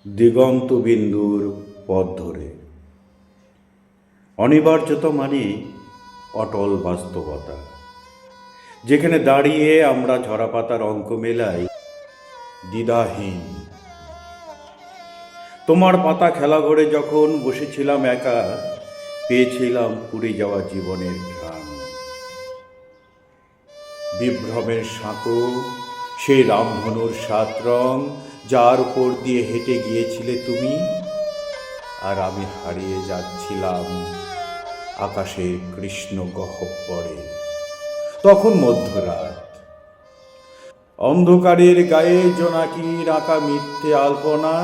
দিগন্ত বিন্দুর পথ ধরে। অনিবার্যতা মানে অটল বাস্তবতা, যেখানে দাঁড়িয়ে আমরা ঝরাপাতার অঙ্ক মেলাই দ্বিধাহীন। তোমার পাতা খেলা ঘরে যখন বসেছিলাম একা, পেয়েছিলাম পুড়ে যাওয়া জীবনের ঘ্রাণ। বিভ্রমের সাঁকো, সেই রামধনুর ৭ রং, যার উপর দিয়ে হেঁটে গিয়েছিলে তুমি, আর আমি হারিয়ে যাচ্ছিলাম আকাশের কৃষ্ণ গহ্বরে। তখন মধ্যরাত, অন্ধকারের গায়ে জোনাকির আঁকা মিথ্যে আলপনা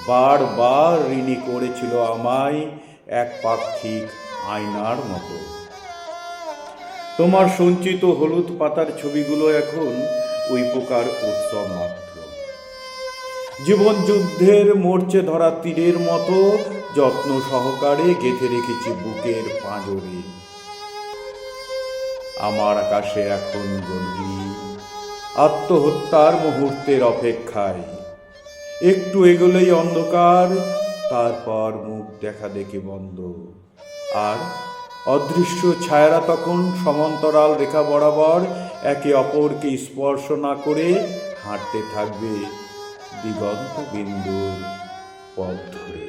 বারবার ঋণী করেছিল আমায় এক পাক্ষিক আয়নার মতো। তোমার সঞ্চিত হলুদ পাতার ছবিগুলো এখন ওই প্রকার উৎসব মাত্র, জীবন যুদ্ধের মরচে ধরা তীরের মতো যত্ন সহকারে গেঁথে রেখেছি বুকের পাঁজরে। আমার আকাশে এখন গর্বী আত্মহত্যার মুহূর্তের অপেক্ষায়। একটু এগোলেই অন্ধকার, তারপর মুখ দেখা দেখি বন্ধ, আর অদৃশ্য ছায়ারা তখন সমান্তরাল রেখা বরাবর একে অপরকে স্পর্শ না করে হাঁটতে থাকবে দিগন্ত বিন্দুর পথ ধরে।